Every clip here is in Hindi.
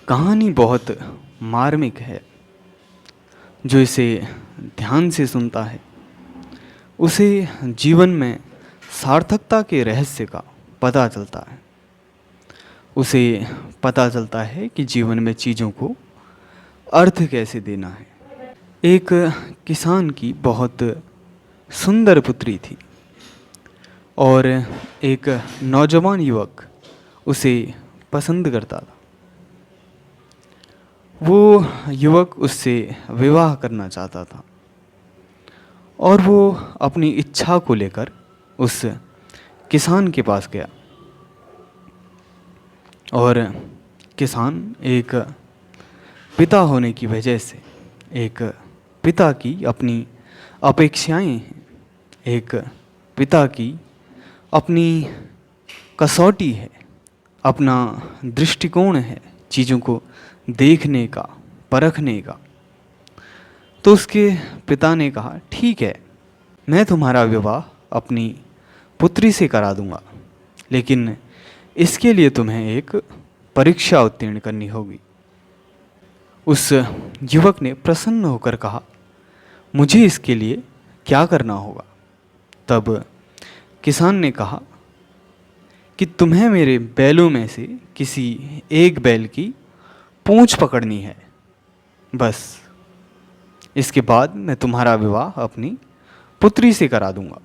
कहानी बहुत मार्मिक है। जो इसे ध्यान से सुनता है उसे जीवन में सार्थकता के रहस्य का पता चलता है। उसे पता चलता है कि जीवन में चीज़ों को अर्थ कैसे देना है। एक किसान की बहुत सुंदर पुत्री थी और एक नौजवान युवक उसे पसंद करता था। वो युवक उससे विवाह करना चाहता था और वो अपनी इच्छा को लेकर उस किसान के पास गया। और किसान एक पिता होने की वजह से, एक पिता की अपनी अपेक्षाएं हैं, एक पिता की अपनी कसौटी है, अपना दृष्टिकोण है चीज़ों को देखने का, परखने का। तो उसके पिता ने कहा, ठीक है, मैं तुम्हारा विवाह अपनी पुत्री से करा दूंगा, लेकिन इसके लिए तुम्हें एक परीक्षा उत्तीर्ण करनी होगी। उस युवक ने प्रसन्न होकर कहा, मुझे इसके लिए क्या करना होगा? तब किसान ने कहा कि तुम्हें मेरे बैलों में से किसी एक बैल की पूंछ पकड़नी है, बस। इसके बाद मैं तुम्हारा विवाह अपनी पुत्री से करा दूंगा।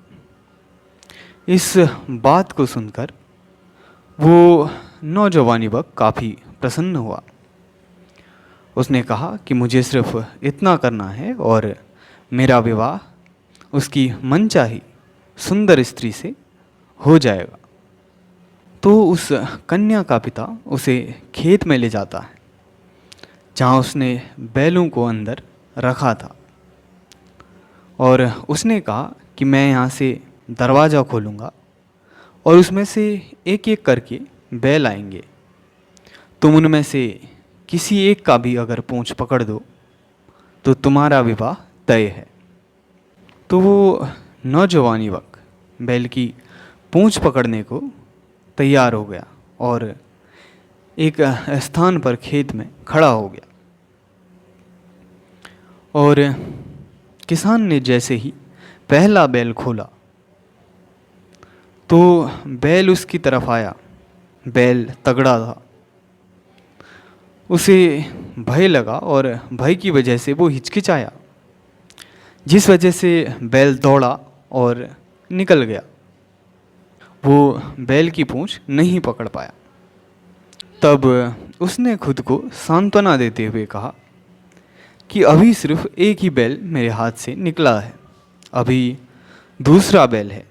इस बात को सुनकर वो नौजवान युवक काफ़ी प्रसन्न हुआ। उसने कहा कि मुझे सिर्फ इतना करना है और मेरा विवाह उसकी मनचाही सुंदर स्त्री से हो जाएगा। तो उस कन्या का पिता उसे खेत में ले जाता है जहाँ उसने बैलों को अंदर रखा था, और उसने कहा कि मैं यहाँ से दरवाज़ा खोलूँगा और उसमें से एक एक करके बैल आएंगे। तुम उनमें से किसी एक का भी अगर पूंछ पकड़ दो तो तुम्हारा विवाह तय है। तो वो नौजवान युवक बैल की पूंछ पकड़ने को तैयार हो गया और एक स्थान पर खेत में खड़ा हो गया। और किसान ने जैसे ही पहला बैल खोला तो बैल उसकी तरफ आया। बैल तगड़ा था, उसे भय लगा और भय की वजह से वो हिचकिचाया, जिस वजह से बैल दौड़ा और निकल गया। वो बैल की पूंछ नहीं पकड़ पाया। तब उसने खुद को सांत्वना देते हुए कहा कि अभी सिर्फ एक ही बैल मेरे हाथ से निकला है, अभी दूसरा बैल है,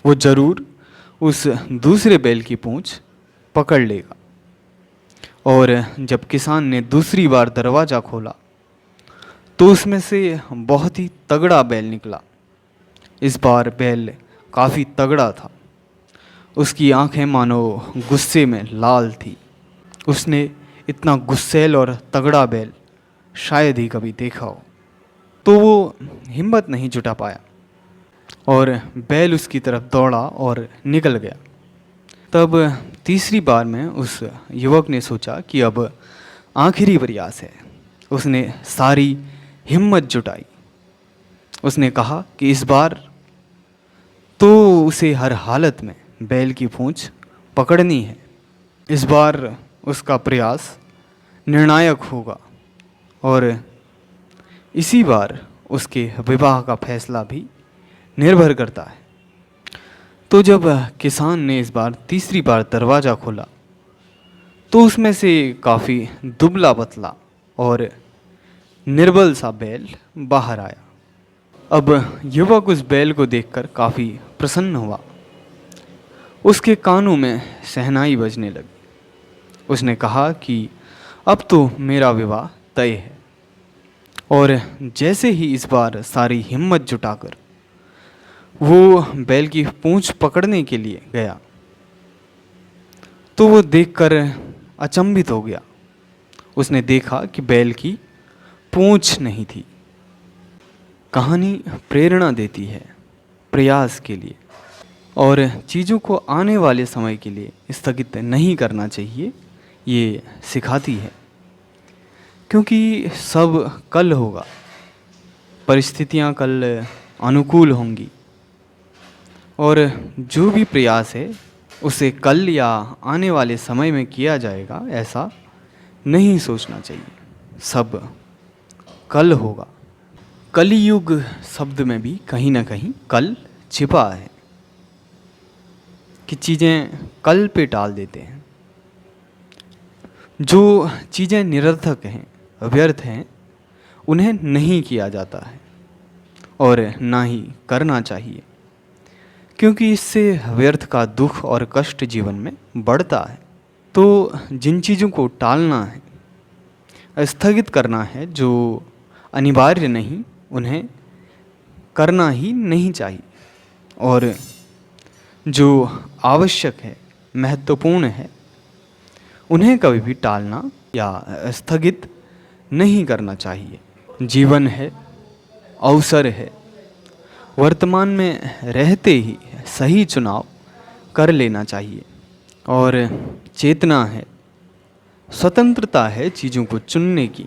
वो ज़रूर उस दूसरे बैल की पूंछ पकड़ लेगा। और जब किसान ने दूसरी बार दरवाज़ा खोला तो उसमें से बहुत ही तगड़ा बैल निकला। इस बार बैल काफ़ी तगड़ा था। उसकी आंखें मानो गुस्से में लाल थी। उसने इतना गुस्सैल और तगड़ा बैल शायद ही कभी देखा हो। तो वो हिम्मत नहीं जुटा पाया और बैल उसकी तरफ दौड़ा और निकल गया। तब तीसरी बार में उस युवक ने सोचा कि अब आखिरी प्रयास है। उसने सारी हिम्मत जुटाई। उसने कहा कि इस बार तो उसे हर हालत में बैल की पूंछ पकड़नी है। इस बार उसका प्रयास निर्णायक होगा और इसी बार उसके विवाह का फैसला भी निर्भर करता है। तो जब किसान ने इस बार तीसरी बार दरवाज़ा खोला तो उसमें से काफ़ी दुबला पतला और निर्बल सा बैल बाहर आया। अब युवक उस बैल को देखकर काफ़ी प्रसन्न हुआ। उसके कानों में शहनाई बजने लगी। उसने कहा कि अब तो मेरा विवाह तय है। और जैसे ही इस बार सारी हिम्मत जुटाकर वो बैल की पूंछ पकड़ने के लिए गया तो वो देखकर अचंभित हो गया। उसने देखा कि बैल की पूंछ नहीं थी। कहानी प्रेरणा देती है प्रयास के लिए, और चीज़ों को आने वाले समय के लिए स्थगित नहीं करना चाहिए। ये सिखाती है। क्योंकि सब कल होगा, परिस्थितियाँ कल अनुकूल होंगी, और जो भी प्रयास है उसे कल या आने वाले समय में किया जाएगा, ऐसा नहीं सोचना चाहिए। सब कल होगा। कलियुग शब्द में भी कहीं ना कहीं कल छिपा है कि चीज़ें कल पे टाल देते हैं। जो चीज़ें निरर्थक हैं, व्यर्थ हैं, उन्हें नहीं किया जाता है और ना ही करना चाहिए, क्योंकि इससे व्यर्थ का दुख और कष्ट जीवन में बढ़ता है। तो जिन चीज़ों को टालना है, स्थगित करना है, जो अनिवार्य नहीं, उन्हें करना ही नहीं चाहिए, और जो आवश्यक है, महत्वपूर्ण है, उन्हें कभी भी टालना या स्थगित नहीं करना चाहिए। जीवन है, अवसर है, वर्तमान में रहते ही सही चुनाव कर लेना चाहिए, और चेतना है, स्वतंत्रता है चीज़ों को चुनने की।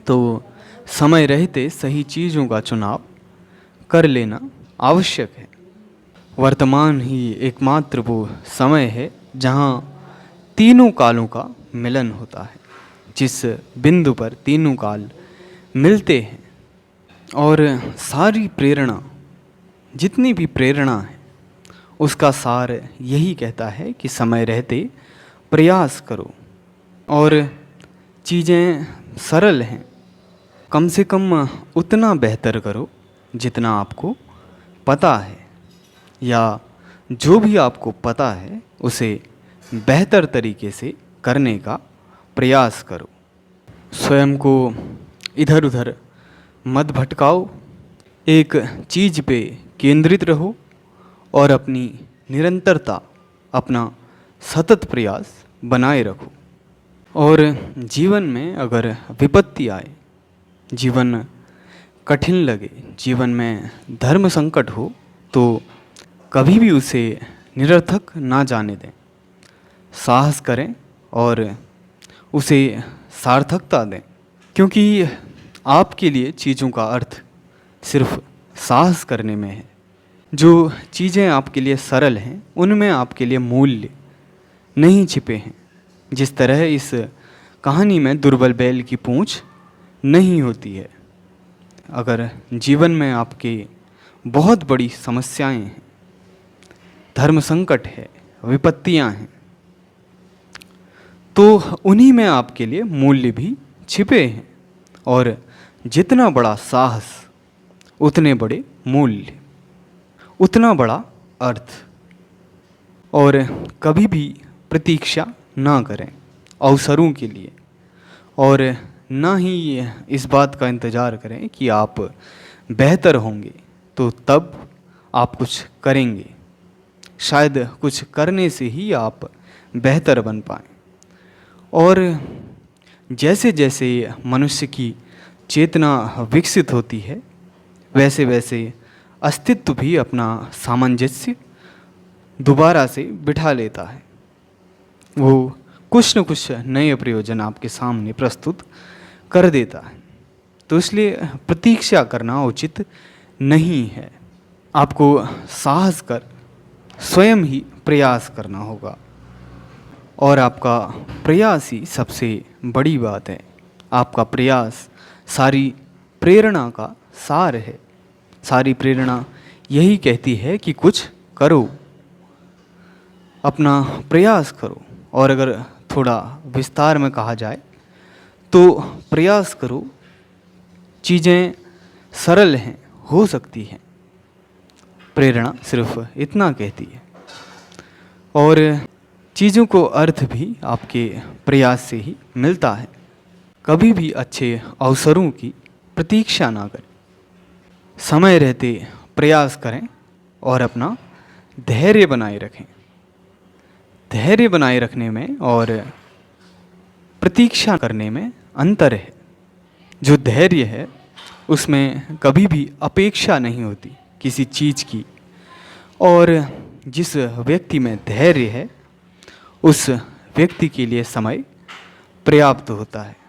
तो समय रहते सही चीज़ों का चुनाव कर लेना आवश्यक है। वर्तमान ही एकमात्र वो समय है जहाँ तीनों कालों का मिलन होता है। जिस बिंदु पर तीनों काल मिलते हैं, और सारी प्रेरणा, जितनी भी प्रेरणा है, उसका सार यही कहता है कि समय रहते प्रयास करो। और चीज़ें सरल हैं, कम से कम उतना बेहतर करो जितना आपको पता है, या जो भी आपको पता है उसे बेहतर तरीके से करने का प्रयास करो। स्वयं को इधर उधर मत भटकाओ, एक चीज़ पे केंद्रित रहो और अपनी निरंतरता, अपना सतत प्रयास बनाए रखो। और जीवन में अगर विपत्ति आए, जीवन कठिन लगे, जीवन में धर्म संकट हो, तो कभी भी उसे निरर्थक ना जाने दें। साहस करें और उसे सार्थकता दें, क्योंकि आपके लिए चीज़ों का अर्थ सिर्फ साहस करने में है। जो चीज़ें आपके लिए सरल हैं, उनमें आपके लिए मूल्य नहीं छिपे हैं। जिस तरह इस कहानी में दुर्बल बैल की पूंछ नहीं होती है। अगर जीवन में आपके बहुत बड़ी समस्याएं हैं, धर्म संकट है, विपत्तियां हैं, तो उन्हीं में आपके लिए मूल्य भी छिपे हैं। और जितना बड़ा साहस, उतने बड़े मूल्य, उतना बड़ा अर्थ। और कभी भी प्रतीक्षा ना करें अवसरों के लिए, और ना ही इस बात का इंतज़ार करें कि आप बेहतर होंगे तो तब आप कुछ करेंगे। शायद कुछ करने से ही आप बेहतर बन पाएँ। और जैसे जैसे मनुष्य की चेतना विकसित होती है, वैसे वैसे अस्तित्व भी अपना सामंजस्य दोबारा से बिठा लेता है। वो कुछ न कुछ नए प्रयोजन आपके सामने प्रस्तुत कर देता है। तो इसलिए प्रतीक्षा करना उचित नहीं है। आपको साहस कर स्वयं ही प्रयास करना होगा, और आपका प्रयास ही सबसे बड़ी बात है। आपका प्रयास सारी प्रेरणा का सार है। सारी प्रेरणा यही कहती है कि कुछ करो, अपना प्रयास करो। और अगर थोड़ा विस्तार में कहा जाए तो प्रयास करो, चीज़ें सरल हैं, हो सकती हैं। प्रेरणा सिर्फ इतना कहती है। और चीज़ों को अर्थ भी आपके प्रयास से ही मिलता है। कभी भी अच्छे अवसरों की प्रतीक्षा ना करें, समय रहते प्रयास करें और अपना धैर्य बनाए रखें। धैर्य बनाए रखने में और प्रतीक्षा करने में अंतर है। जो धैर्य है उसमें कभी भी अपेक्षा नहीं होती किसी चीज़ की, और जिस व्यक्ति में धैर्य है उस व्यक्ति के लिए समय पर्याप्त होता है।